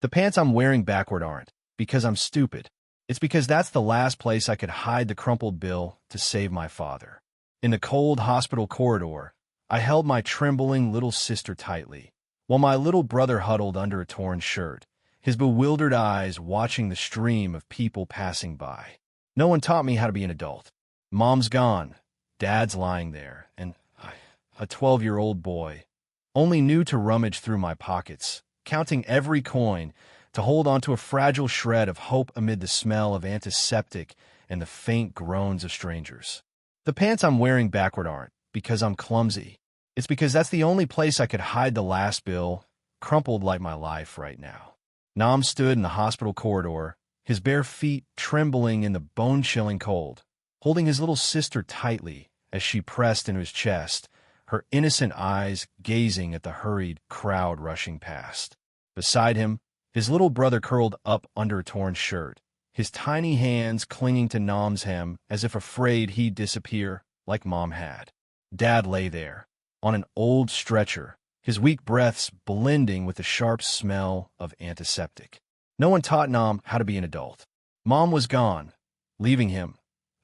The pants I'm wearing backward aren't because I'm stupid. It's because that's the last place I could hide the crumpled bill to save my father. In the cold hospital corridor, I held my trembling little sister tightly, while my little brother huddled under a torn shirt, his bewildered eyes watching the stream of people passing by. No one taught me how to be an adult. Mom's gone, Dad's lying there, and a 12-year-old boy only knew to rummage through my pockets, counting every coin, to hold onto a fragile shred of hope amid the smell of antiseptic and the faint groans of strangers. The pants I'm wearing backward aren't because I'm clumsy. It's because that's the only place I could hide the last bill, crumpled like my life right now. Nam stood in the hospital corridor, his bare feet trembling in the bone-chilling cold, holding his little sister tightly as she pressed into his chest, her innocent eyes gazing at the hurried crowd rushing past. Beside him, his little brother curled up under a torn shirt, his tiny hands clinging to Nam's hem as if afraid he'd disappear like Mom had. Dad lay there, on an old stretcher, his weak breaths blending with the sharp smell of antiseptic. No one taught Nam how to be an adult. Mom was gone, leaving him,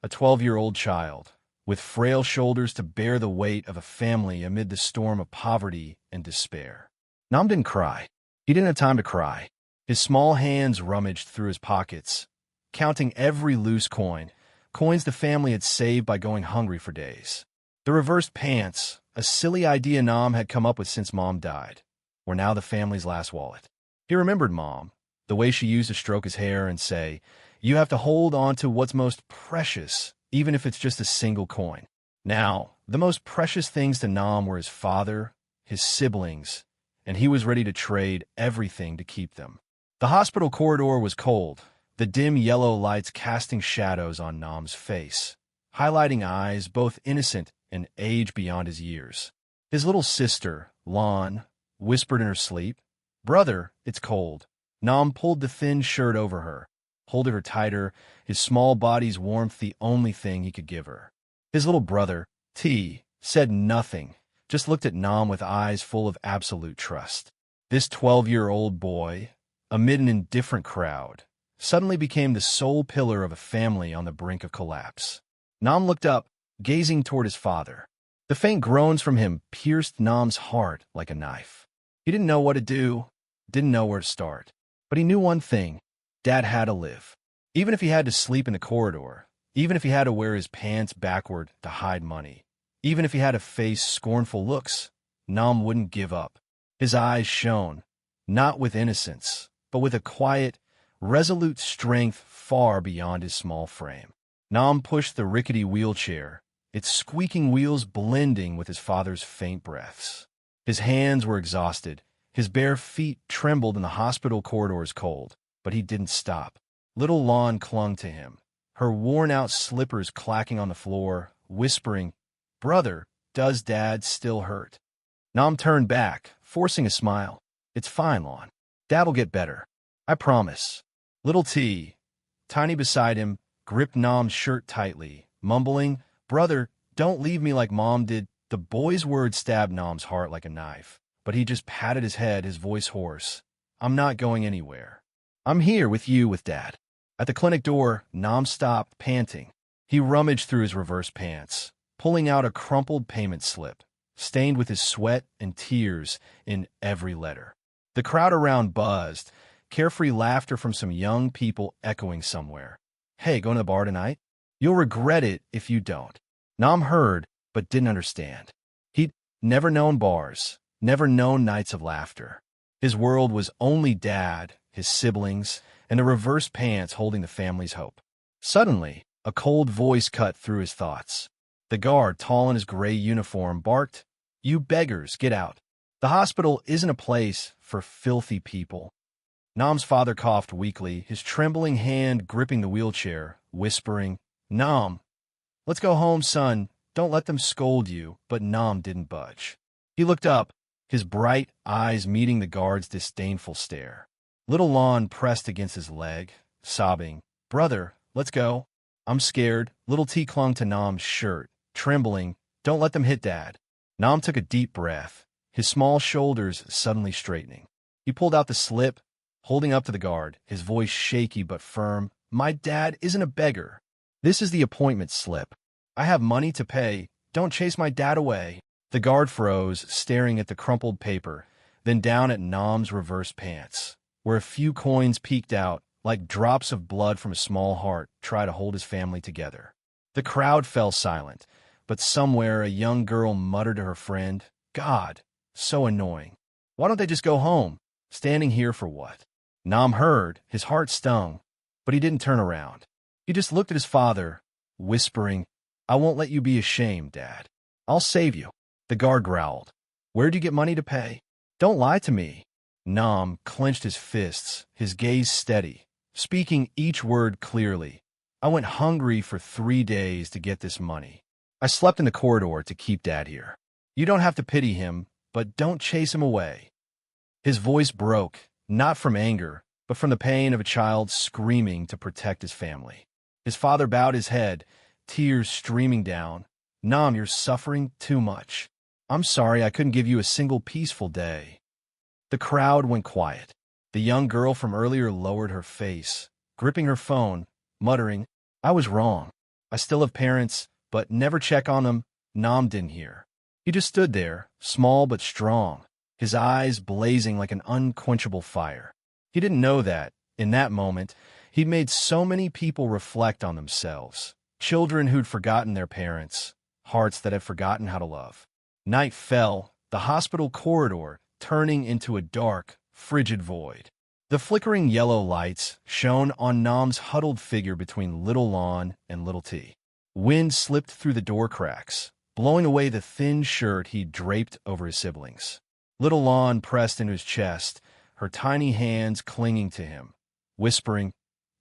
a 12-year-old child, with frail shoulders to bear the weight of a family amid the storm of poverty and despair. Nam didn't cry. He didn't have time to cry. His small hands rummaged through his pockets, counting every loose coin, coins the family had saved by going hungry for days. The reversed pants, a silly idea Nam had come up with since Mom died, were now the family's last wallet. He remembered Mom, the way she used to stroke his hair and say, "You have to hold on to what's most precious, even if it's just a single coin." Now, the most precious things to Nam were his father, his siblings, and he was ready to trade everything to keep them. The hospital corridor was cold, the dim yellow lights casting shadows on Nam's face, highlighting eyes both innocent and age beyond his years. His little sister, Lon, whispered in her sleep, "Brother, it's cold." Nam pulled the thin shirt over her, holding her tighter, his small body's warmth the only thing he could give her. His little brother, T, said nothing, just looked at Nam with eyes full of absolute trust. This 12-year-old boy, amid an indifferent crowd, suddenly became the sole pillar of a family on the brink of collapse. Nam looked up, gazing toward his father. The faint groans from him pierced Nam's heart like a knife. He didn't know what to do, didn't know where to start. But he knew one thing: Dad had to live. Even if he had to sleep in the corridor, even if he had to wear his pants backward to hide money, even if he had to face scornful looks, Nam wouldn't give up. His eyes shone, not with innocence, but with a quiet, resolute strength far beyond his small frame. Nam pushed the rickety wheelchair, its squeaking wheels blending with his father's faint breaths. His hands were exhausted, his bare feet trembled in the hospital corridor's cold, but he didn't stop. Little Lon clung to him, her worn-out slippers clacking on the floor, whispering, "Brother, does Dad still hurt?" Nam turned back, forcing a smile. "It's fine, Lon. Dad'll get better. I promise." Little T, tiny beside him, gripped Nam's shirt tightly, mumbling, "Brother, don't leave me like Mom did." The boy's words stabbed Nam's heart like a knife, but he just patted his head, his voice hoarse. "I'm not going anywhere. I'm here with you, with Dad." At the clinic door, Nam stopped, panting. He rummaged through his reverse pants, pulling out a crumpled payment slip, stained with his sweat and tears in every letter. The crowd around buzzed, carefree laughter from some young people echoing somewhere. "Hey, going to the bar tonight? You'll regret it if you don't." Nam heard, but didn't understand. He'd never known bars, never known nights of laughter. His world was only Dad, his siblings, and the reverse pants holding the family's hope. Suddenly, a cold voice cut through his thoughts. The guard, tall in his gray uniform, barked, "You beggars, get out. The hospital isn't a place for filthy people." Nam's father coughed weakly, his trembling hand gripping the wheelchair, whispering, "Nam, let's go home, son. Don't let them scold you." But Nam didn't budge. He looked up, his bright eyes meeting the guard's disdainful stare. Little Lon pressed against his leg, sobbing, "Brother, let's go." "I'm scared." Little T clung to Nam's shirt, trembling, "Don't let them hit Dad." Nam took a deep breath, his small shoulders suddenly straightening. He pulled out the slip, holding up to the guard, his voice shaky but firm. "My dad isn't a beggar. This is the appointment slip. I have money to pay. Don't chase my dad away." The guard froze, staring at the crumpled paper, then down at Nam's reversed pants, where a few coins peeked out, like drops of blood from a small heart try to hold his family together. The crowd fell silent, but somewhere a young girl muttered to her friend, "God, so annoying. Why don't they just go home? Standing here for what?" Nam heard, his heart stung, but he didn't turn around. He just looked at his father, whispering, "I won't let you be ashamed, Dad. I'll save you." The guard growled, "Where'd you get money to pay? Don't lie to me." Nam clenched his fists, his gaze steady, speaking each word clearly. "I went hungry for 3 days to get this money. I slept in the corridor to keep Dad here. You don't have to pity him, but don't chase him away." His voice broke, not from anger, but from the pain of a child screaming to protect his family. His father bowed his head, tears streaming down. "Nam, you're suffering too much. I'm sorry I couldn't give you a single peaceful day." The crowd went quiet. The young girl from earlier lowered her face, gripping her phone, muttering, "I was wrong. I still have parents, but never check on them." Nam didn't hear. He just stood there, small but strong, his eyes blazing like an unquenchable fire. He didn't know that, in that moment, he'd made so many people reflect on themselves. Children who'd forgotten their parents, hearts that had forgotten how to love. Night fell, the hospital corridor turning into a dark, frigid void. The flickering yellow lights shone on Nam's huddled figure between Little Lon and Little T. Wind slipped through the door cracks, blowing away the thin shirt he'd draped over his siblings. Little Lon pressed into his chest, her tiny hands clinging to him, whispering,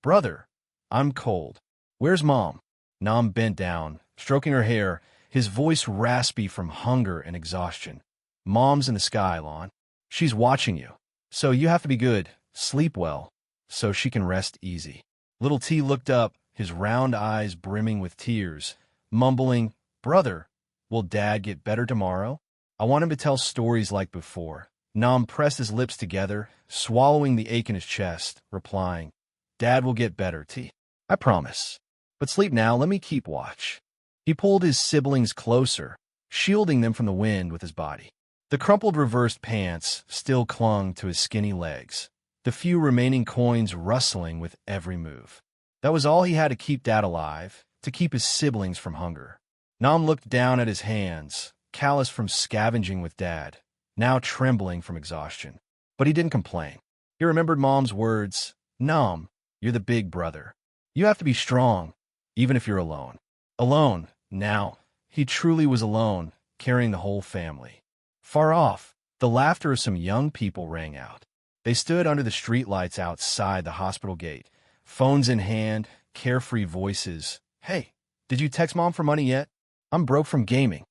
"Brother, I'm cold. Where's Mom?" Nam bent down, stroking her hair, his voice raspy from hunger and exhaustion. "Mom's in the sky, Lon. She's watching you. So you have to be good, sleep well, so she can rest easy." Little T looked up, his round eyes brimming with tears, mumbling, "Brother, will Dad get better tomorrow? I want him to tell stories like before." Nam pressed his lips together, swallowing the ache in his chest, replying, "Dad will get better, T. I promise. But sleep now, let me keep watch." He pulled his siblings closer, shielding them from the wind with his body. The crumpled reversed pants still clung to his skinny legs, the few remaining coins rustling with every move. That was all he had to keep Dad alive, to keep his siblings from hunger. Nam looked down at his hands, callous from scavenging with Dad, now trembling from exhaustion. But he didn't complain. He remembered Mom's words, "Nam, you're the big brother. You have to be strong, even if you're alone." Alone, now. He truly was alone, carrying the whole family. Far off, the laughter of some young people rang out. They stood under the streetlights outside the hospital gate, phones in hand, carefree voices. "Hey, did you text Mom for money yet? I'm broke from gaming."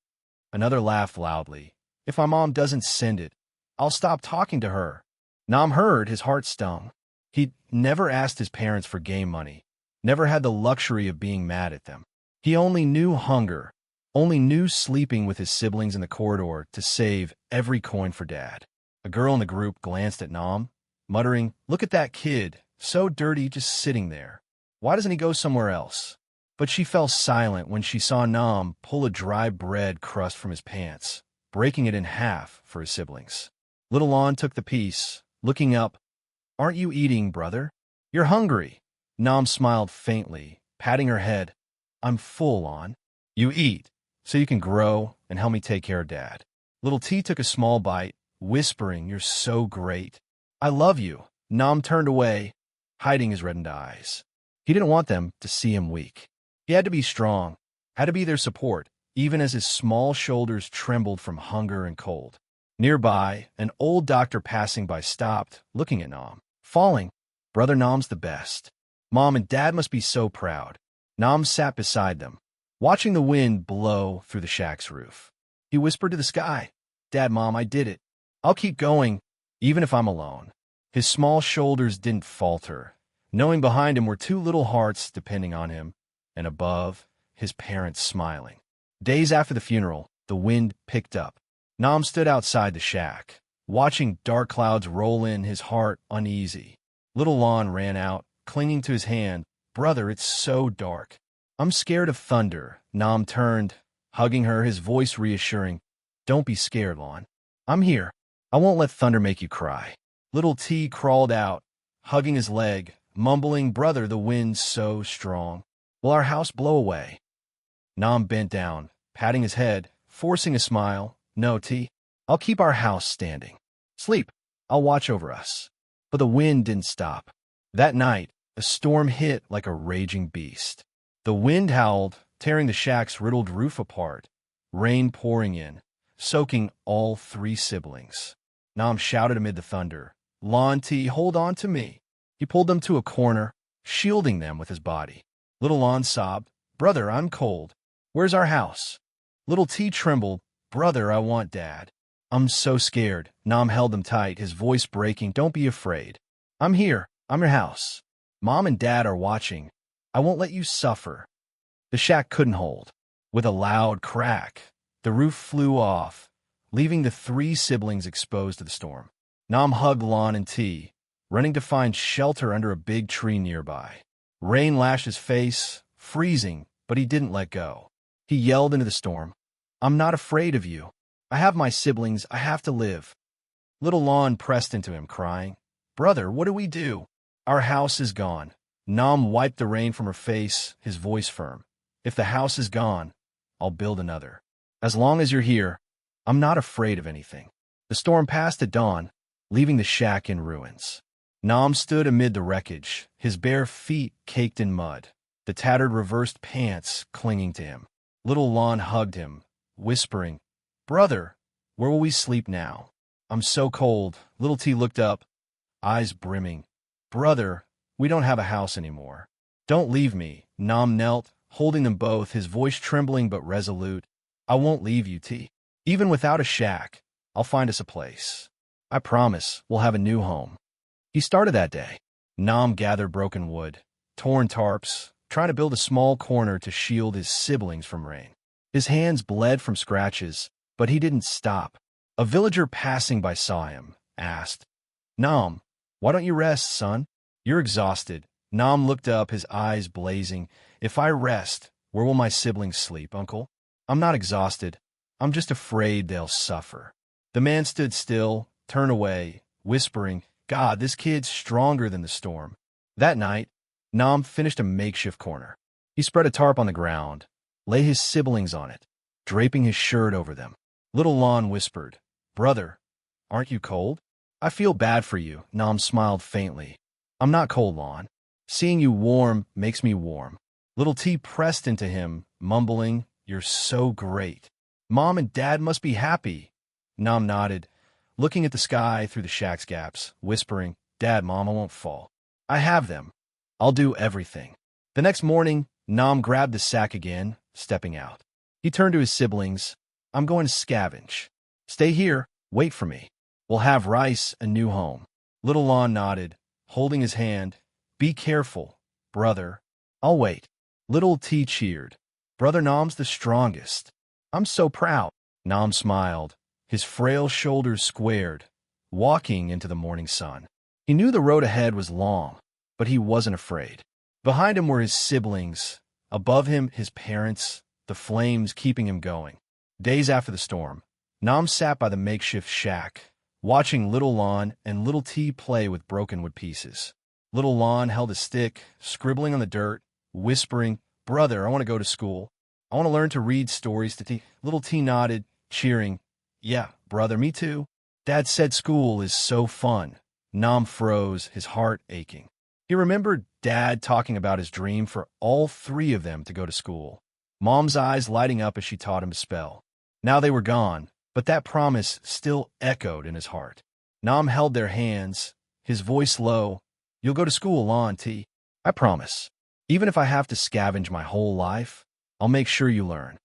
Another laughed loudly. "If my mom doesn't send it, I'll stop talking to her." Nam heard, his heart stung. He'd never asked his parents for game money, never had the luxury of being mad at them. He only knew hunger, only knew sleeping with his siblings in the corridor to save every coin for Dad. A girl in the group glanced at Nam, muttering, "Look at that kid, so dirty just sitting there. Why doesn't he go somewhere else?" But she fell silent when she saw Nam pull a dry bread crust from his pants, breaking it in half for his siblings. Little Lon took the piece, looking up. "Aren't you eating, brother? You're hungry." Nam smiled faintly, patting her head. "I'm full, Lon. You eat, so you can grow and help me take care of Dad." Little T took a small bite, whispering, "You're so great. I love you." Nam turned away, hiding his reddened eyes. He didn't want them to see him weak. He had to be strong, had to be their support, even as his small shoulders trembled from hunger and cold. Nearby, an old doctor passing by stopped, looking at Nam. "Falling. Brother Nam's the best. Mom and Dad must be so proud." Nam sat beside them, watching the wind blow through the shack's roof. He whispered to the sky, "Dad, Mom, I did it. I'll keep going, even if I'm alone." His small shoulders didn't falter, knowing behind him were 2 little hearts depending on him, and above, his parents smiling. Days after the funeral, the wind picked up. Nam stood outside the shack, watching dark clouds roll in, his heart uneasy. Little Lon ran out, clinging to his hand. Brother, it's so dark. I'm scared of thunder. Nam turned, hugging her, his voice reassuring. Don't be scared, Lon. I'm here. I won't let thunder make you cry. Little T crawled out, hugging his leg, mumbling, Brother, the wind's so strong. Will our house blow away? Nam bent down, patting his head, forcing a smile. No, T. I'll keep our house standing. Sleep. I'll watch over us. But the wind didn't stop. That night, a storm hit like a raging beast. The wind howled, tearing the shack's riddled roof apart, rain pouring in, soaking all three siblings. Nam shouted amid the thunder, Lon T, hold on to me. He pulled them to a corner, shielding them with his body. Little Lon sobbed, Brother, I'm cold. Where's our house? Little T trembled, Brother, I want Dad. I'm so scared. Nam held them tight, his voice breaking. Don't be afraid. I'm here. I'm your house. Mom and Dad are watching. I won't let you suffer. The shack couldn't hold. With a loud crack, the roof flew off, leaving the three siblings exposed to the storm. Nam hugged Lon and T, running to find shelter under a big tree nearby. Rain lashed his face, freezing, but he didn't let go. He yelled into the storm, I'm not afraid of you. I have my siblings. I have to live. Little Lon pressed into him, crying, Brother, what do we do? Our house is gone. Nam wiped the rain from her face, his voice firm. If the house is gone, I'll build another. As long as you're here, I'm not afraid of anything. The storm passed at dawn, leaving the shack in ruins. Nam stood amid the wreckage, his bare feet caked in mud, the tattered reversed pants clinging to him. Little Lon hugged him, whispering, Brother, where will we sleep now? I'm so cold. Little T looked up, eyes brimming. Brother, we don't have a house anymore. Don't leave me. Nam knelt, holding them both, his voice trembling but resolute. I won't leave you, T. Even without a shack, I'll find us a place. I promise we'll have a new home. He started that day. Nam gathered broken wood, torn tarps, trying to build a small corner to shield his siblings from rain. His hands bled from scratches, but he didn't stop. A villager passing by saw him, asked, Nam, why don't you rest, son? You're exhausted. Nam looked up, his eyes blazing. If I rest, where will my siblings sleep, uncle? I'm not exhausted. I'm just afraid they'll suffer. The man stood still, turned away, whispering, God, this kid's stronger than the storm. That night, Nam finished a makeshift corner. He spread a tarp on the ground, lay his siblings on it, draping his shirt over them. Little Lon whispered, Brother, aren't you cold? I feel bad for you. Nam smiled faintly. I'm not cold, Lon. Seeing you warm makes me warm. Little T pressed into him, mumbling, You're so great. Mom and Dad must be happy. Nam nodded, looking at the sky through the shack's gaps, whispering, Dad, Mom, I won't fall. I have them. I'll do everything. The next morning, Nam grabbed the sack again, stepping out. He turned to his siblings. I'm going to scavenge. Stay here. Wait for me. We'll have rice, a new home. Little Lon nodded, holding his hand. Be careful, brother. I'll wait. Little T cheered. Brother Nam's the strongest. I'm so proud. Nam smiled, his frail shoulders squared, walking into the morning sun. He knew the road ahead was long, but he wasn't afraid. Behind him were his siblings. Above him, his parents, the flames keeping him going. Days after the storm, Nam sat by the makeshift shack, watching Little Lon and Little T play with broken wood pieces. Little Lon held a stick, scribbling on the dirt, whispering, Brother, I want to go to school. I want to learn to read stories to T. Little T nodded, cheering, Yeah, brother, me too. Dad said school is so fun. Nam froze, his heart aching. He remembered Dad talking about his dream for all three of them to go to school. Mom's eyes lighting up as she taught him to spell. Now they were gone, but that promise still echoed in his heart. Nam held their hands, his voice low. You'll go to school, Lon T. I promise. Even if I have to scavenge my whole life, I'll make sure you learn.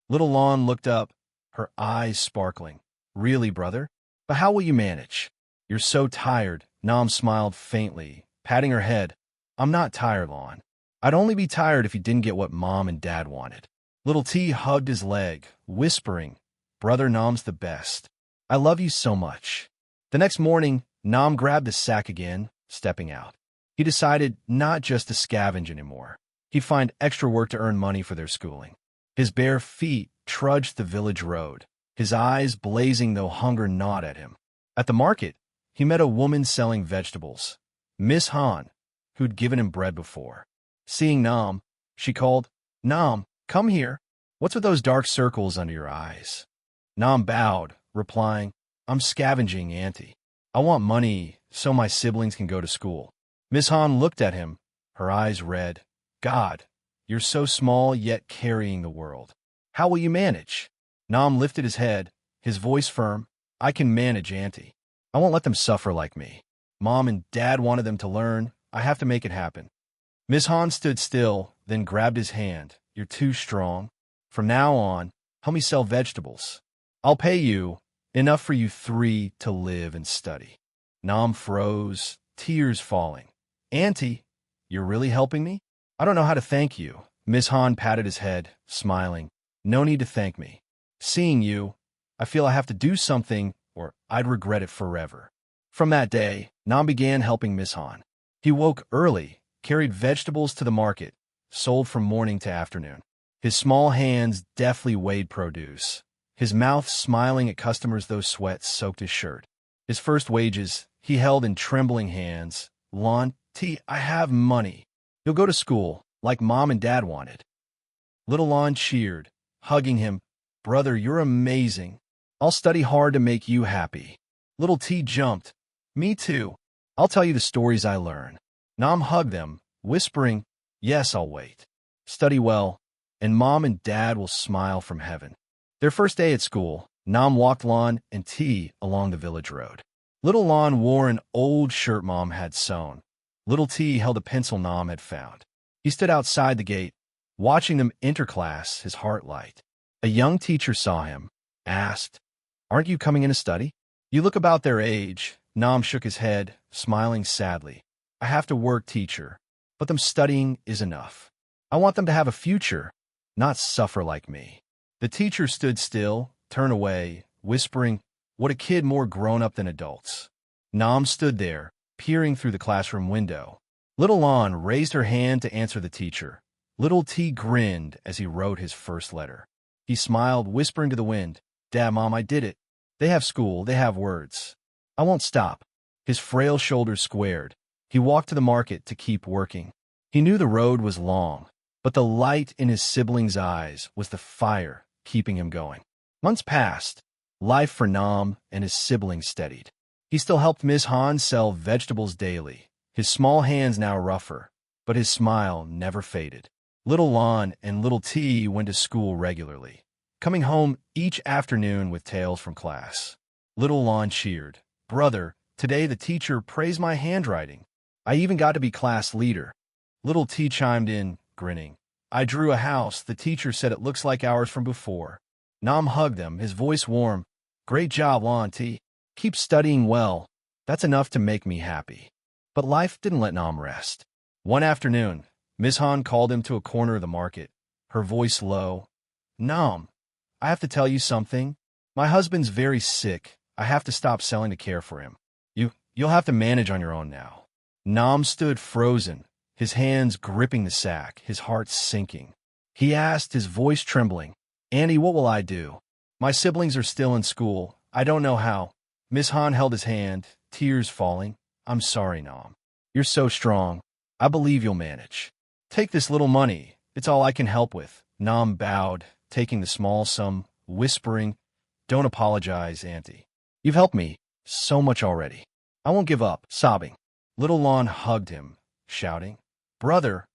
Little Lon looked up, her eyes sparkling. Really, brother? But how will you manage? You're so tired. Nam smiled faintly, patting her head. I'm not tired, Lon. I'd only be tired if you didn't get what Mom and Dad wanted. Little T hugged his leg, whispering, Brother Nam's the best. I love you so much. The next morning, Nam grabbed the sack again, stepping out. He decided not just to scavenge anymore. He'd find extra work to earn money for their schooling. His bare feet trudged the village road, his eyes blazing though hunger gnawed at him. At the market, he met a woman selling vegetables, Miss Han, who'd given him bread before. Seeing Nam, she called, "Nam, come here. What's with those dark circles under your eyes?" Nam bowed, replying, "I'm scavenging, Auntie. I want money so my siblings can go to school." Miss Han looked at him, her eyes red. "God, you're so small yet carrying the world. How will you manage?" Nam lifted his head, his voice firm. "I can manage, Auntie. I won't let them suffer like me. Mom and Dad wanted them to learn. I have to make it happen." Miss Han stood still, then grabbed his hand. "You're too strong. From now on, help me sell vegetables. I'll pay you enough for you three to live and study." Nam froze, tears falling. "Auntie, you're really helping me? I don't know how to thank you." Miss Han patted his head, smiling. "No need to thank me. Seeing you, I feel I have to do something or I'd regret it forever." From that day, Nam began helping Miss Han. He woke early, carried vegetables to the market, sold from morning to afternoon. His small hands deftly weighed produce, his mouth smiling at customers though sweat soaked his shirt. His first wages he held in trembling hands. "Lon, I have money. You'll go to school, like Mom and Dad wanted." Little Lon cheered, hugging him. "Brother, you're amazing. I'll study hard to make you happy." Little T jumped. "Me too. I'll tell you the stories I learn." Nam hugged them, whispering, "Yes, I'll wait. Study well, and Mom and Dad will smile from heaven." Their first day at school, Nam walked Lon and T along the village road. Little Lon wore an old shirt Mom had sewn. Little T held a pencil Nam had found. He stood outside the gate, watching them enter class, his heart light. A young teacher saw him, asked, "Aren't you coming in to study?" "You look about their age." Nam shook his head, smiling sadly. "I have to work, teacher, but them studying is enough. I want them to have a future, not suffer like me." The teacher stood still, turned away, whispering, "What a kid more grown up than adults." Nam stood there, peering through the classroom window. Little Lon raised her hand to answer the teacher. Little T grinned as he wrote his first letter. He smiled, whispering to the wind, "Dad, Mom, I did it. They have school, they have words. I won't stop." His frail shoulders squared. He walked to the market to keep working. He knew the road was long, but the light in his siblings' eyes was the fire keeping him going. Months passed. Life for Nam and his siblings steadied. He still helped Miss Han sell vegetables daily, his small hands now rougher, but his smile never faded. Little Lon and Little T went to school regularly, coming home each afternoon with tales from class. Little Lon cheered, "Brother, today the teacher praised my handwriting. I even got to be class leader." Little T chimed in, grinning. "I drew a house. The teacher said it looks like ours from before." Nam hugged them, his voice warm. "Great job, Lon T. Keep studying well. That's enough to make me happy." But life didn't let Nam rest. One afternoon, Miss Han called him to a corner of the market, her voice low. "Nam, I have to tell you something. My husband's very sick. I have to stop selling to care for him. You'll have to manage on your own now." Nam stood frozen, his hands gripping the sack, his heart sinking. He asked, his voice trembling, "Annie, what will I do? My siblings are still in school. I don't know how." Miss Han held his hand, tears falling. "I'm sorry, Nam. You're so strong. I believe you'll manage. Take this little money. It's all I can help with." Nam bowed, taking the small sum, whispering, "Don't apologize, Auntie. You've helped me so much already. I won't give up," sobbing. Little Lon hugged him, shouting, "Brother,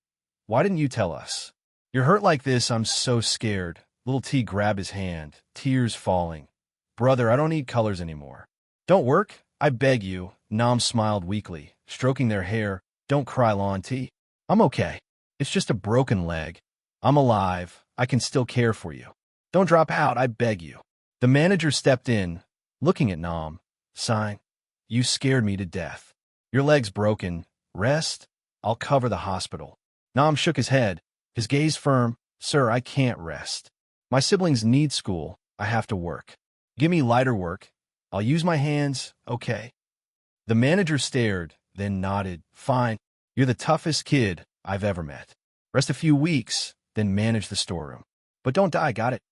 why didn't you tell us? You're hurt like this, I'm so scared." Little T grabbed his hand, tears falling. "Brother, I don't need colors anymore. Don't work, I beg you." Nam smiled weakly, stroking their hair. "Don't cry, Lon T. I'm okay. It's just a broken leg. I'm alive. I can still care for you. Don't drop out, I beg you." The manager stepped in, looking at Nam, sighing, "You scared me to death. Your leg's broken. Rest? I'll cover the hospital." Nam shook his head, his gaze firm. "Sir, I can't rest. My siblings need school. I have to work. Give me lighter work. I'll use my hands, okay?" The manager stared, then nodded. "Fine. You're the toughest kid I've ever met. Rest a few weeks, then manage the storeroom. But don't die, got it?"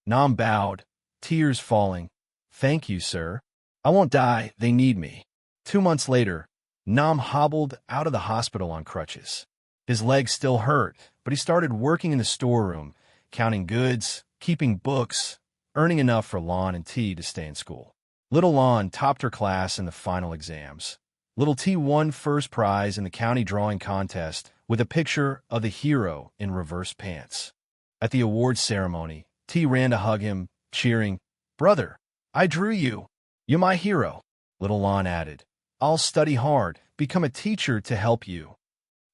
Nam bowed, tears falling. "Thank you, sir. I won't die, they need me." 2 months later, Nam hobbled out of the hospital on crutches. His legs still hurt, but he started working in the storeroom, counting goods, keeping books, earning enough for Lon and T to stay in school. Little Lon topped her class in the final exams. Little T won first prize in the county drawing contest with a picture of the hero in reverse pants. At the awards ceremony, T ran to hug him, cheering, "Brother, I drew you. You're my hero." Little Lon added, "I'll study hard, become a teacher to help you."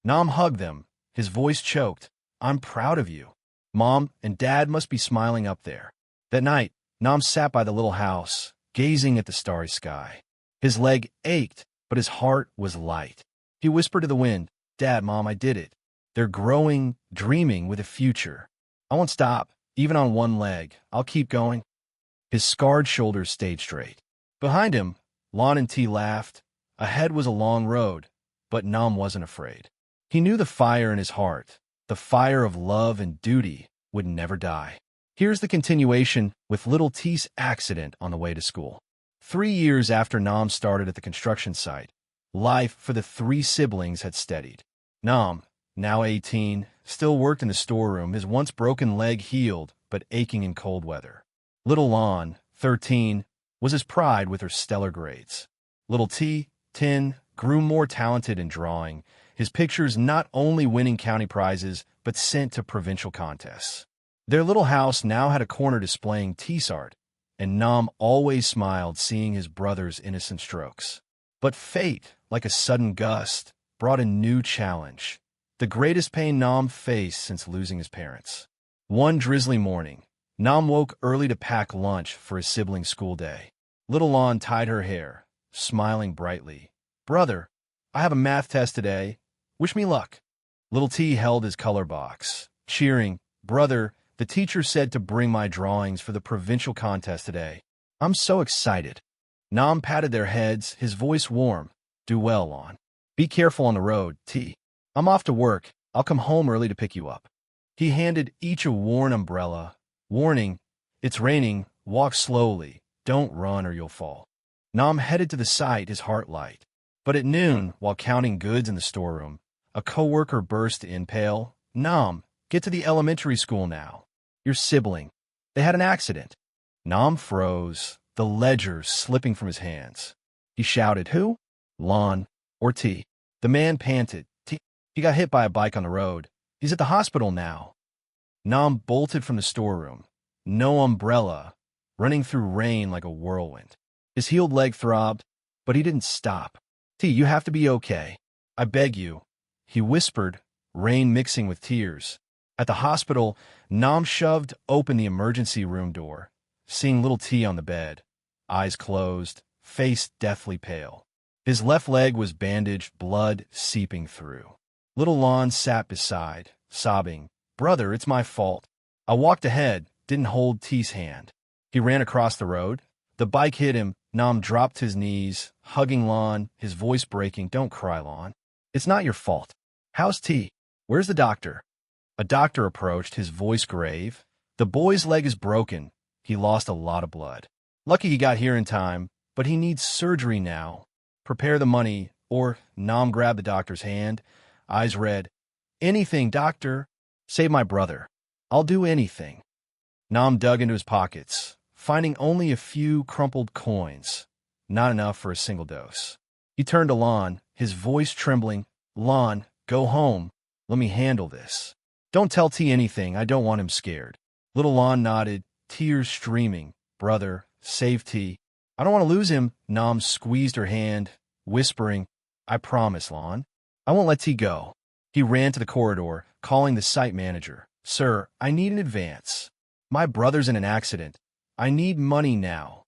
Nam hugged them, his voice choked. "I'm proud of you. Mom and Dad must be smiling up there." That night, Nam sat by the little house, gazing at the starry sky. His leg ached, but his heart was light. He whispered to the wind, "Dad, Mom, I did it. They're growing, dreaming with a future. I won't stop, even on one leg. I'll keep going." His scarred shoulders stayed straight. Behind him, Lon and T laughed. Ahead was a long road, but Nam wasn't afraid. He knew the fire in his heart, the fire of love and duty, would never die. Here's the continuation with little T's accident on the way to school. 3 years after Nam started at the construction site, life for the three siblings had steadied. Nam, now 18, still worked in the storeroom, his once broken leg healed but aching in cold weather. Little Lon, 13, was his pride with her stellar grades. Little T, 10, grew more talented in drawing, his pictures not only winning county prizes but sent to provincial contests. Their little house now had a corner displaying T's art, and Nam always smiled seeing his brother's innocent strokes. But fate, like a sudden gust, brought a new challenge, the greatest pain Nam faced since losing his parents. One drizzly morning, Nam woke early to pack lunch for his siblings' school day. Little Lon tied her hair, smiling brightly. "Brother, I have a math test today. Wish me luck." Little T held his color box, cheering, "Brother, the teacher said to bring my drawings for the provincial contest today. I'm so excited." Nam patted their heads, his voice warm. "Do well, Lon. Be careful on the road, T. I'm off to work. I'll come home early to pick you up." He handed each a worn umbrella. Warning, "It's raining. Walk slowly. Don't run or you'll fall." Nam headed to the site, his heart light. But at noon, while counting goods in the storeroom, a coworker burst in pale. "Nam, get to the elementary school now. Your sibling. They had an accident." Nam froze, the ledger slipping from his hands. He shouted, "Who? Lon or T?" The man panted, "T. He got hit by a bike on the road. He's at the hospital now." Nam bolted from the storeroom. No umbrella, running through rain like a whirlwind. His healed leg throbbed, but he didn't stop. "T, you have to be okay. I beg you," he whispered, rain mixing with tears. At the hospital, Nam shoved open the emergency room door, seeing little T on the bed, eyes closed, face deathly pale. His left leg was bandaged, blood seeping through. Little Lon sat beside, sobbing, "Brother, it's my fault. I walked ahead, didn't hold T's hand." He ran across the road. The bike hit him. Nam dropped to his knees, hugging Lon, his voice breaking. "Don't cry, Lon. It's not your fault. How's T? Where's the doctor?" A doctor approached, his voice grave. "The boy's leg is broken. He lost a lot of blood. Lucky he got here in time, but he needs surgery now. Prepare the money," or Nam grabbed the doctor's hand, eyes red. "Anything, doctor. Save my brother. I'll do anything." Nam dug into his pockets, finding only a few crumpled coins, not enough for a single dose. He turned to Lon, his voice trembling. "Lon, go home. Let me handle this. Don't tell T anything. I don't want him scared." Little Lon nodded, tears streaming. "Brother, save T. I don't want to lose him." Nam squeezed her hand, whispering, "I promise, Lon. I won't let T go." He ran to the corridor, calling the site manager. "Sir, I need an advance. My brother's in an accident. I need money now."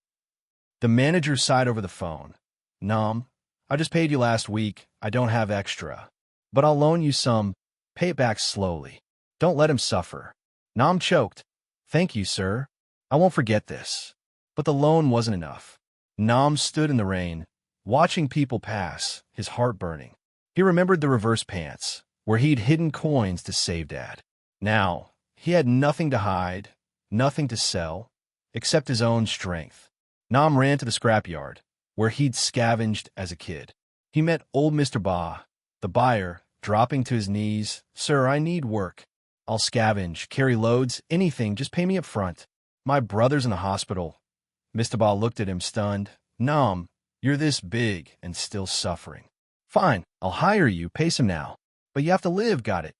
The manager sighed over the phone. "Nam, I just paid you last week. I don't have extra. But I'll loan you some. Pay it back slowly. Don't let him suffer." Nam choked. "Thank you, sir. I won't forget this." But the loan wasn't enough. Nam stood in the rain, watching people pass, his heart burning. He remembered the reverse pants, where he'd hidden coins to save Dad. Now, he had nothing to hide, nothing to sell, except his own strength. Nam ran to the scrapyard, where he'd scavenged as a kid. He met old Mr. Ba, the buyer, dropping to his knees. "Sir, I need work. I'll scavenge, carry loads, anything, just pay me up front. My brother's in the hospital." Mr. Ba looked at him stunned. "Nam, you're this big and still suffering. Fine, I'll hire you, pay some now. But you have to live, got it?"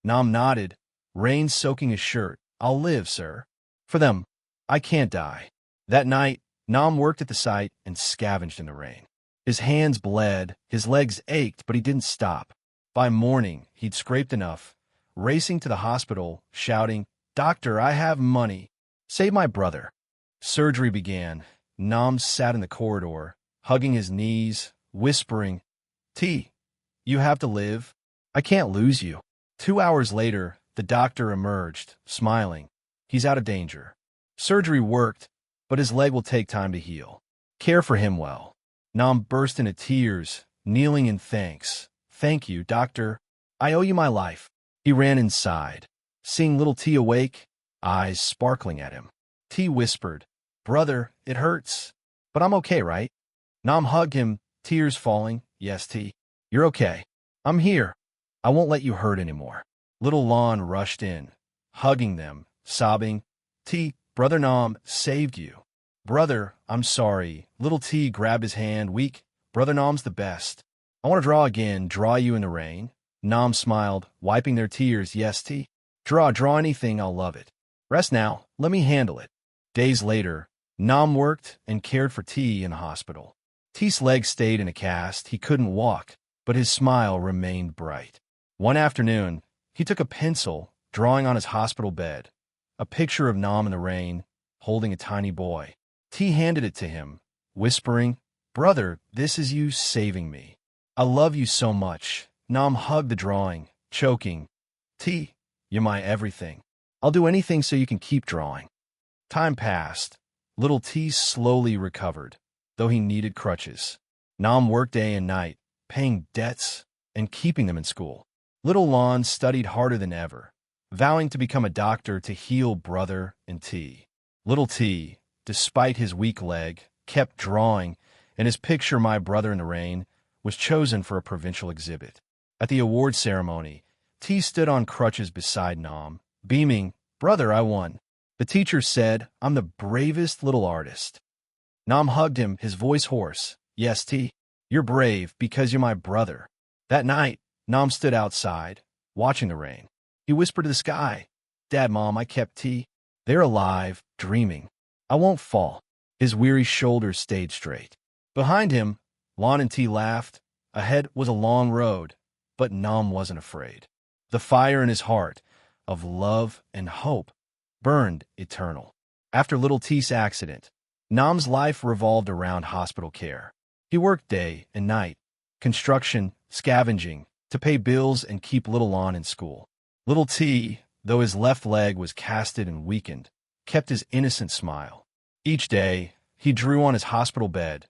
Nam nodded, rain soaking his shirt. "I'll live, sir. For them, I can't die." That night, Nam worked at the site and scavenged in the rain. His hands bled, his legs ached, but he didn't stop. By morning, he'd scraped enough, racing to the hospital, shouting, "Doctor, I have money. Save my brother." Surgery began. Nam sat in the corridor, hugging his knees, whispering, "T, you have to live. I can't lose you." 2 hours later, the doctor emerged, smiling. "He's out of danger. Surgery worked, but his leg will take time to heal. Care for him well." Nam burst into tears, kneeling in thanks. "Thank you, doctor. I owe you my life." He ran inside, seeing little T awake, eyes sparkling at him. T whispered, "Brother, it hurts, but I'm okay, right?" Nam hugged him, tears falling. "Yes, T, you're okay. I'm here. I won't let you hurt anymore." Little Lon rushed in, hugging them, sobbing, "T, Brother Nam saved you." "Brother, I'm sorry." Little T grabbed his hand, weak. "Brother Nam's the best. I want to draw again, draw you in the rain." Nam smiled, wiping their tears. "Yes, T. Draw anything, I'll love it. Rest now, let me handle it." Days later, Nam worked and cared for T in the hospital. T's legs stayed in a cast, he couldn't walk, but his smile remained bright. One afternoon, he took a pencil, drawing on his hospital bed, a picture of Nam in the rain, holding a tiny boy. T handed it to him, whispering, "Brother, this is you saving me. I love you so much." Nam hugged the drawing, choking, "T, you're my everything. I'll do anything so you can keep drawing." Time passed. Little T slowly recovered, though he needed crutches. Nam worked day and night, paying debts and keeping them in school. Little Lon studied harder than ever, vowing to become a doctor to heal brother and T. Little T, despite his weak leg, kept drawing, and his picture, "My Brother in the Rain," was chosen for a provincial exhibit. At the award ceremony, T stood on crutches beside Nam, beaming, "Brother, I won." The teacher said, "I'm the bravest little artist." Nam hugged him, his voice hoarse. "Yes, T, you're brave because you're my brother." That night, Nam stood outside, watching the rain. He whispered to the sky, "Dad, Mom, I kept T. They're alive, dreaming. I won't fall." His weary shoulders stayed straight. Behind him, Lon and T laughed. Ahead was a long road, but Nam wasn't afraid. The fire in his heart, of love and hope, burned eternal. After little T's accident, Nam's life revolved around hospital care. He worked day and night, construction, scavenging, to pay bills and keep little Lon in school. Little T, though his left leg was casted and weakened, kept his innocent smile. Each day, he drew on his hospital bed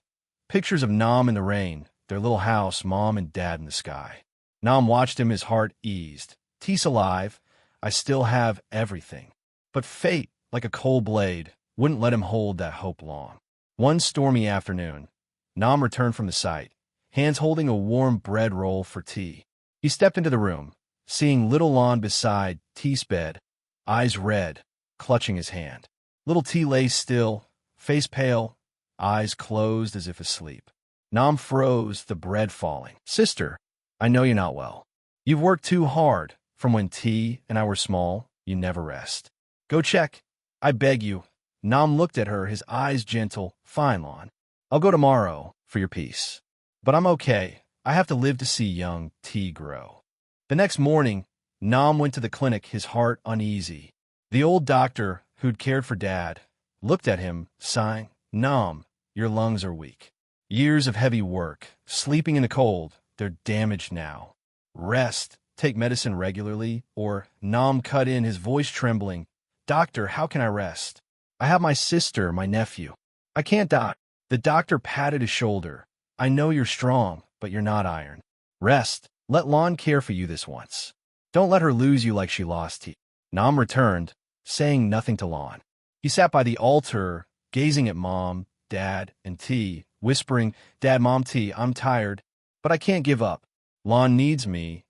pictures of Nam in the rain, their little house, Mom and Dad in the sky. Nam watched him, his heart eased. "T's alive. I still have everything." But fate, like a cold blade, wouldn't let him hold that hope long. One stormy afternoon, Nam returned from the site, hands holding a warm bread roll for T. He stepped into the room, seeing little Lon beside T's bed, eyes red, clutching his hand. Little T lay still, face pale, eyes closed as if asleep. Nam froze, the bread falling. "Sister, I know you're not well. You've worked too hard. From when T and I were small, you never rest. Go check. I beg you." Nam looked at her, his eyes gentle. "Fine, Lon. I'll go tomorrow for your peace. But I'm okay. I have to live to see young T grow." The next morning, Nam went to the clinic, his heart uneasy. The old doctor, who'd cared for Dad, looked at him, sighing. "Nam, your lungs are weak. Years of heavy work, sleeping in the cold, they're damaged now. Rest, take medicine regularly," or Nam cut in, his voice trembling. "Doctor, how can I rest? I have my sister, my nephew. I can't die." The doctor patted his shoulder. "I know you're strong, but you're not iron. Rest. Let Lon care for you this once. Don't let her lose you like she lost T. Nam returned, saying nothing to Lon. He sat by the altar, gazing at Mom, Dad, and T, whispering, Dad, Mom, T, I'm tired, but I can't give up. Lon needs me.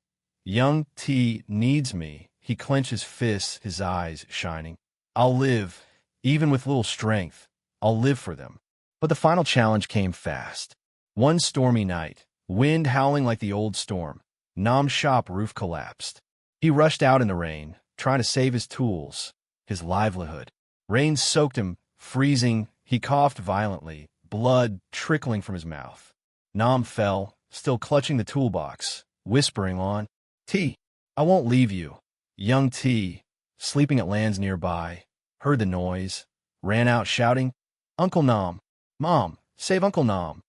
Young T needs me. He clenched his fists, his eyes shining. I'll live, even with little strength. I'll live for them. But the final challenge came fast. One stormy night, wind howling like the old storm, Nam's shop roof collapsed. He rushed out in the rain, trying to save his tools, his livelihood. Rain soaked him, freezing. He coughed violently, blood trickling from his mouth. Nam fell, still clutching the toolbox, whispering on, T, I won't leave you. Young T, sleeping at lands nearby, heard the noise, ran out shouting, Uncle Nam, Mom, save Uncle Nam.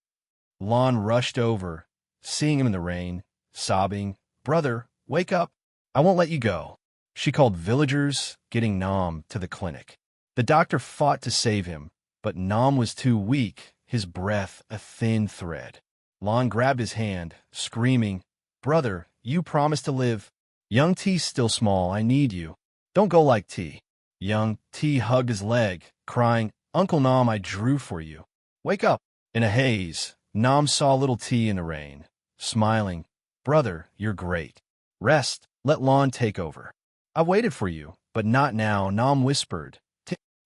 Lon rushed over, seeing him in the rain, sobbing, Brother, wake up. I won't let you go. She called villagers, getting Nam to the clinic. The doctor fought to save him, but Nam was too weak, his breath a thin thread. Lon grabbed his hand, screaming, Brother, you promised to live. Young T's still small, I need you. Don't go like T. Young T hugged his leg, crying, Uncle Nam, I drew for you. Wake up. In a haze, Nam saw little T in the rain, smiling, Brother, you're great. Rest, let Lon take over. I waited for you, but not now, Nam whispered.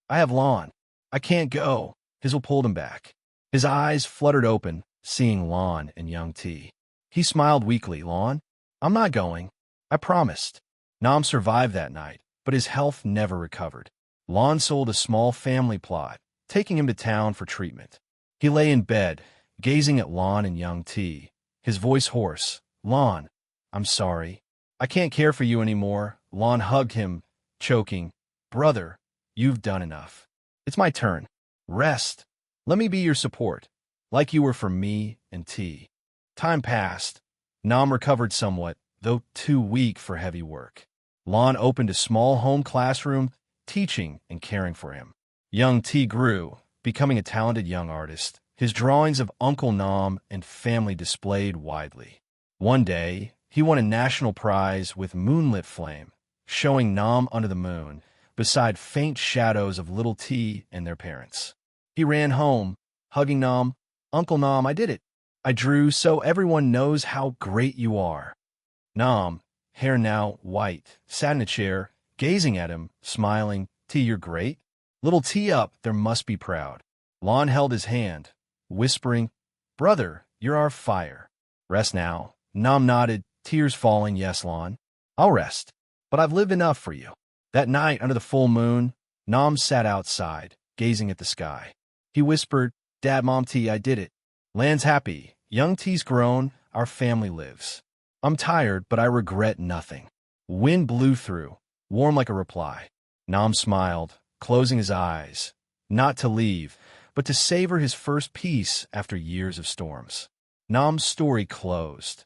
I have Lon. I can't go. Hizzle pulled him back. His eyes fluttered open, seeing Lon and young T. He smiled weakly. Lon, I'm not going. I promised. Nam survived that night, but his health never recovered. Lon sold a small family plot, taking him to town for treatment. He lay in bed, gazing at Lon and young T, his voice hoarse. Lon, I'm sorry. I can't care for you anymore. Lon hugged him, choking. Brother, you've done enough. It's my turn. Rest. Let me be your support, like you were for me and T. Time passed. Nam recovered somewhat, though too weak for heavy work. Lon opened a small home classroom, teaching and caring for him. Young T grew, becoming a talented young artist, his drawings of Uncle Nam and family displayed widely. One day, he won a national prize with Moonlit Flame, showing Nam under the moon, beside faint shadows of little T and their parents. He ran home, hugging Nam. Uncle Nam, I did it. I drew so everyone knows how great you are. Nam, hair now white, sat in a chair, gazing at him, smiling. T, you're great. Little T up, there must be proud. Lon held his hand, whispering, Brother, you're our fire. Rest now. Nam nodded, tears falling. Yes, Lon. I'll rest, but I've lived enough for you. That night, under the full moon, Nam sat outside, gazing at the sky. He whispered, Dad, Mom, T, I did it. Land's happy. Young T's grown. Our family lives. I'm tired, but I regret nothing. Wind blew through, warm like a reply. Nam smiled, closing his eyes, not to leave, but to savor his first peace after years of storms. Nam's story closed,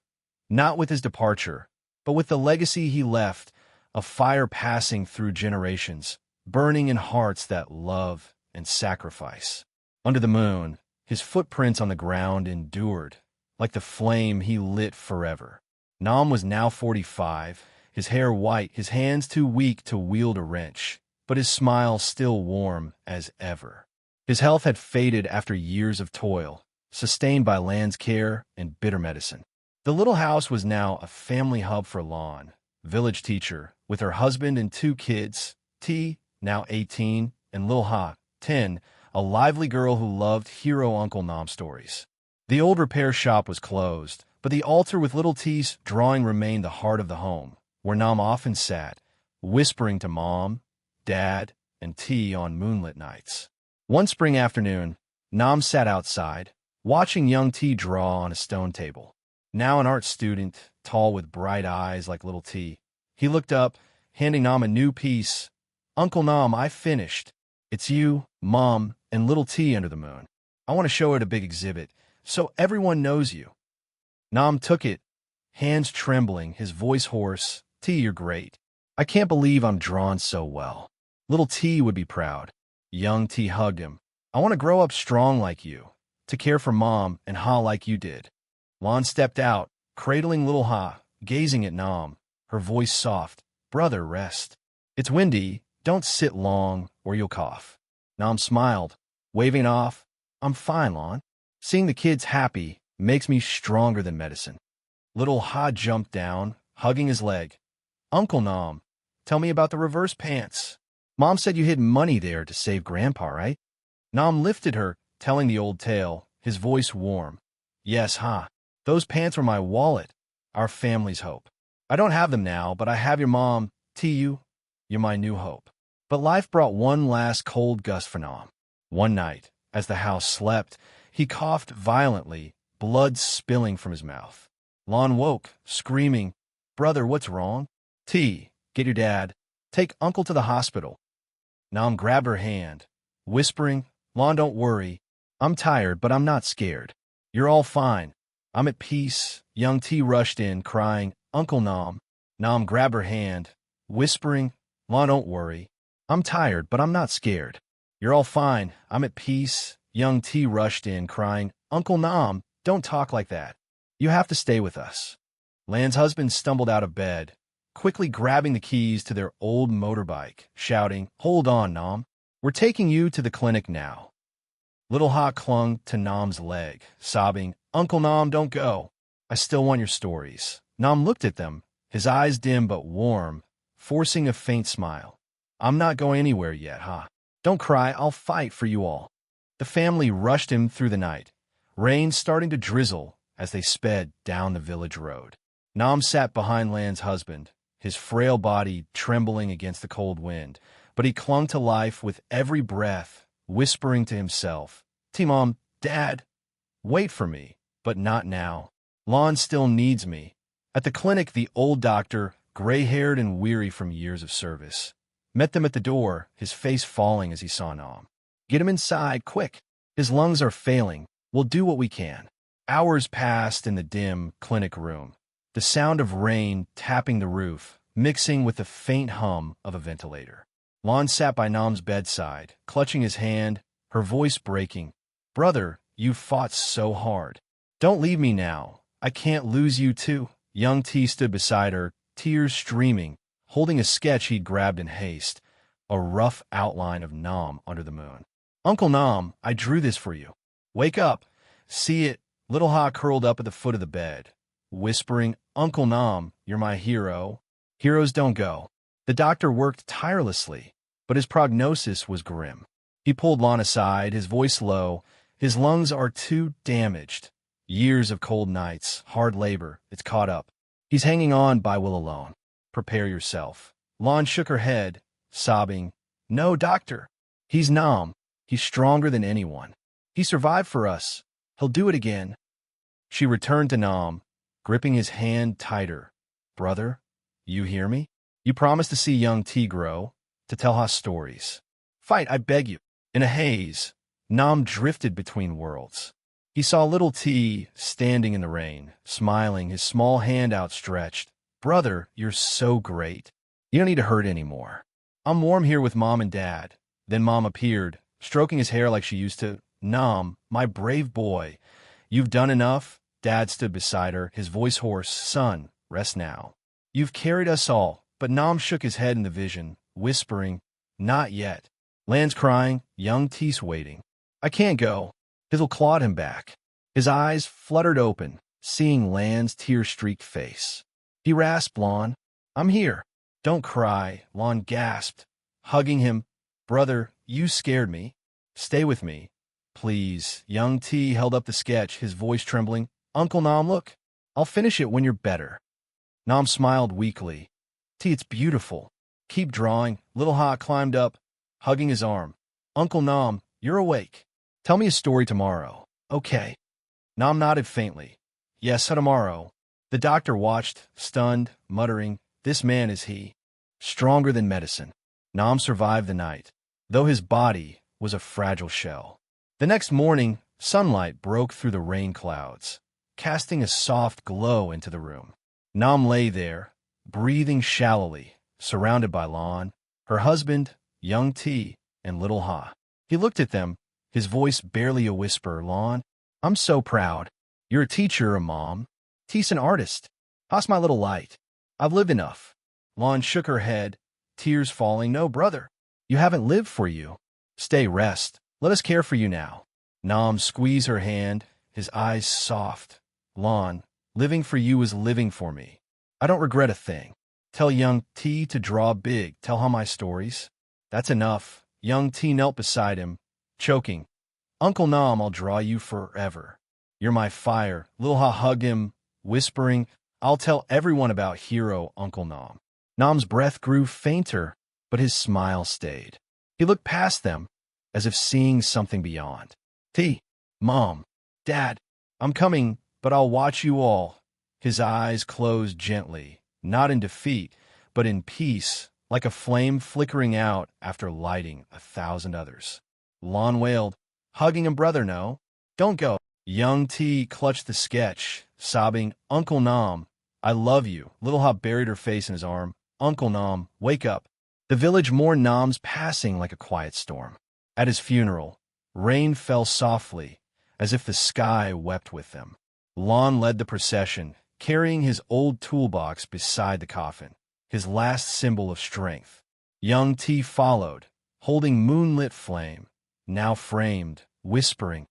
not with his departure, but with the legacy he left, a fire passing through generations, burning in hearts that love and sacrifice. Under the moon, his footprints on the ground endured, like the flame he lit forever. Nam was now 45, his hair white, his hands too weak to wield a wrench, but his smile still warm as ever. His health had faded after years of toil, sustained by land's care and bitter medicine. The little house was now a family hub for Lon, village teacher, with her husband and 2 kids, T, now 18, and Lil Ha, 10, a lively girl who loved hero Uncle Nam stories. The old repair shop was closed, but the altar with little T's drawing remained the heart of the home, where Nam often sat, whispering to Mom, Dad, and T on moonlit nights. One spring afternoon, Nam sat outside, watching young T draw on a stone table. Now an art student, tall with bright eyes like little T, he looked up, handing Nam a new piece. Uncle Nam, I finished. It's you, Mom, and little T under the moon. I want to show it at a big exhibit, so everyone knows you. Nam took it, hands trembling, his voice hoarse. T, you're great. I can't believe I'm drawn so well. Little T would be proud. Young T hugged him. I want to grow up strong like you, to care for Mom and Ha like you did. Lon stepped out, cradling little Ha, gazing at Nam, her voice soft. Brother, rest. It's windy. Don't sit long, or you'll cough. Nam smiled, waving off. I'm fine, Lon. Seeing the kids happy makes me stronger than medicine. Little Ha jumped down, hugging his leg. Uncle Nam, tell me about the reverse pants. Mom said you hid money there to save Grandpa, right? Nam lifted her, telling the old tale, his voice warm. Yes, Ha. Those pants were my wallet, our family's hope. I don't have them now, but I have your mom, T.U. You're my new hope. But life brought one last cold gust for Nam. One night, as the house slept, he coughed violently, blood spilling from his mouth. Lon woke, screaming, Brother, what's wrong? T, get your dad. Take Uncle to the hospital. Nam grabbed her hand, whispering, Lon, don't worry. I'm tired, but I'm not scared. You're all fine. I'm at peace. Young T rushed in, crying, Uncle Nam. Nam grabbed her hand, whispering, Lon, don't worry. I'm tired, but I'm not scared. You're all fine. I'm at peace. Young T rushed in, crying, Uncle Nam, don't talk like that. You have to stay with us. Lan's husband stumbled out of bed, quickly grabbing the keys to their old motorbike, shouting, Hold on, Nam. We're taking you to the clinic now. Little Ha clung to Nam's leg, sobbing, Uncle Nam, don't go. I still want your stories. Nam looked at them, his eyes dim but warm, forcing a faint smile. I'm not going anywhere yet, Ha. Don't cry, I'll fight for you all. The family rushed him through the night, rain starting to drizzle as they sped down the village road. Nam sat behind Lan's husband, his frail body trembling against the cold wind, but he clung to life with every breath, whispering to himself, T-Mom, Dad, wait for me, but not now. Lon still needs me. At the clinic, the old doctor, gray-haired and weary from years of service, met them at the door, his face falling as he saw Nam. Get him inside, quick. His lungs are failing. We'll do what we can. Hours passed in the dim clinic room, the sound of rain tapping the roof, mixing with the faint hum of a ventilator. Lon sat by Nam's bedside, clutching his hand, her voice breaking. Brother, you fought so hard. Don't leave me now. I can't lose you too. Young T stood beside her, tears streaming, holding a sketch he'd grabbed in haste, a rough outline of Nam under the moon. Uncle Nam, I drew this for you. Wake up. See it. Little Ha curled up at the foot of the bed, whispering, Uncle Nam, you're my hero. Heroes don't go. The doctor worked tirelessly, but his prognosis was grim. He pulled Lon aside, his voice low. His lungs are too damaged. Years of cold nights, hard labor, it's caught up. He's hanging on by will alone. Prepare yourself. Lon shook her head, sobbing, No, doctor. He's Nam. He's stronger than anyone. He survived for us. He'll do it again. She returned to Nam, gripping his hand tighter. Brother, you hear me? You promised to see young T grow, to tell Ha stories. Fight, I beg you. In a haze, Nam drifted between worlds. He saw little T standing in the rain, smiling, his small hand outstretched. Brother, you're so great. You don't need to hurt anymore. I'm warm here with Mom and Dad. Then Mom appeared, stroking his hair like she used to. Nam, my brave boy, you've done enough. Dad stood beside her, his voice hoarse. Son, rest now. You've carried us all. But Nam shook his head in the vision, whispering, Not yet. Lan's crying, young T's waiting. I can't go. It'll claw him back. His eyes fluttered open, seeing Lan's tear-streaked face. He rasped, Lon, I'm here. Don't cry, Lon gasped, hugging him. Brother, you scared me. Stay with me. Please. Young T held up the sketch, his voice trembling. Uncle Nam, look. I'll finish it when you're better. Nam smiled weakly. T, it's beautiful. Keep drawing. Little Ha climbed up, hugging his arm. Uncle Nam, you're awake. Tell me a story tomorrow. Okay. Nam nodded faintly. Yes, tomorrow. The doctor watched, stunned, muttering, This man is he. Stronger than medicine. Nam survived the night, though his body was a fragile shell. The next morning, sunlight broke through the rain clouds, casting a soft glow into the room. Nam lay there, breathing shallowly, surrounded by Lon, her husband, young T, and little Ha. He looked at them, his voice barely a whisper. Lon, I'm so proud. You're a teacher, a mom. T's an artist. Ha's my little light. I've lived enough. Lon shook her head, tears falling. No, brother. You haven't lived for you. Stay, rest. Let us care for you now. Nam squeezed her hand, his eyes soft. Lon, living for you is living for me. I don't regret a thing. Tell young T to draw big. Tell how my stories. That's enough. Young T knelt beside him, choking. Uncle Nam, I'll draw you forever. You're my fire. Lil Ha hugged him, whispering, I'll tell everyone about hero Uncle Nam. Nam's breath grew fainter, but his smile stayed. He looked past them, as if seeing something beyond. T, Mom, Dad, I'm coming, but I'll watch you all. His eyes closed gently, not in defeat, but in peace, like a flame flickering out after lighting 1,000 others. Lon wailed, hugging him, brother, no. Don't go. Young T clutched the sketch, sobbing, Uncle Nam, I love you. Little Hop buried her face in his arm. Uncle Nam, wake up. The village mourned Nam's passing like a quiet storm. At his funeral, rain fell softly, as if the sky wept with them. Lon led the procession, carrying his old toolbox beside the coffin, his last symbol of strength. Young T followed, holding moonlit flame, now framed, whispering,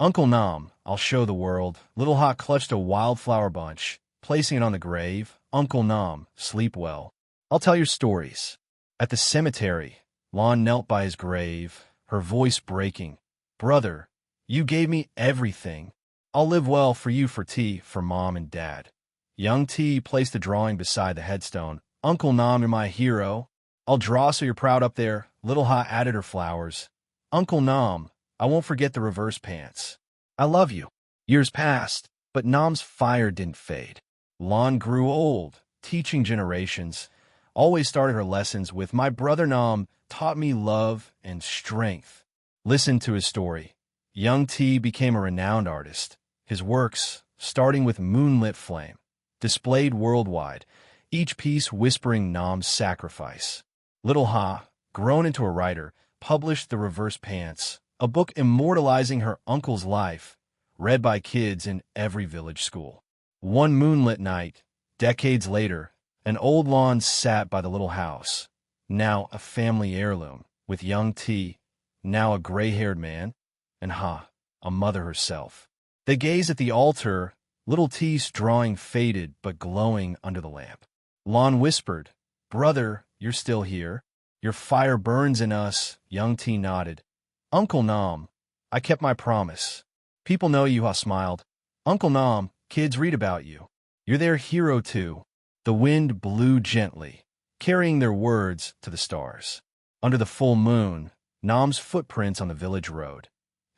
Uncle Nam, I'll show the world. Little Hawk clutched a wildflower bunch, placing it on the grave. Uncle Nam, sleep well. I'll tell your stories. At the cemetery, Lon knelt by his grave, her voice breaking. Brother, you gave me everything. I'll live well for you, for T, for Mom and Dad. Young T placed the drawing beside the headstone. Uncle Nam, you're my hero. I'll draw so you're proud up there. Little Ha added her flowers. Uncle Nam, I won't forget the reverse pants. I love you. Years passed, but Nam's fire didn't fade. Lon grew old, teaching generations. Always started her lessons with, my brother Nam taught me love and strength. Listen to his story. Young T became a renowned artist. His works, starting with Moonlit Flame, displayed worldwide, each piece whispering Nam's sacrifice. Little Ha, grown into a writer, published The Reverse Pants, a book immortalizing her uncle's life, read by kids in every village school. One moonlit night, decades later, an old lawn sat by the little house, now a family heirloom, with young T, now a gray-haired man, and Ha, a mother herself. They gazed at the altar, little T's drawing faded but glowing under the lamp. Lon whispered, Brother, you're still here. Your fire burns in us. Young T nodded. Uncle Nam, I kept my promise. People know you, Ha smiled. Uncle Nam, kids read about you. You're their hero too. The wind blew gently, carrying their words to the stars. Under the full moon, Nam's footprints on the village road,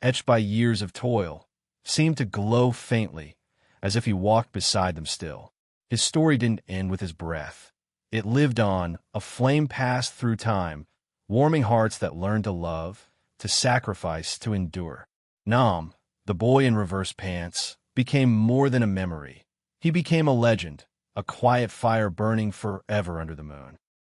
etched by years of toil, seemed to glow faintly, as if he walked beside them still. His story didn't end with his breath. It lived on, a flame passed through time, warming hearts that learned to love, to sacrifice, to endure. Nam, the boy in reverse pants, became more than a memory. He became a legend, a quiet fire burning forever under the moon.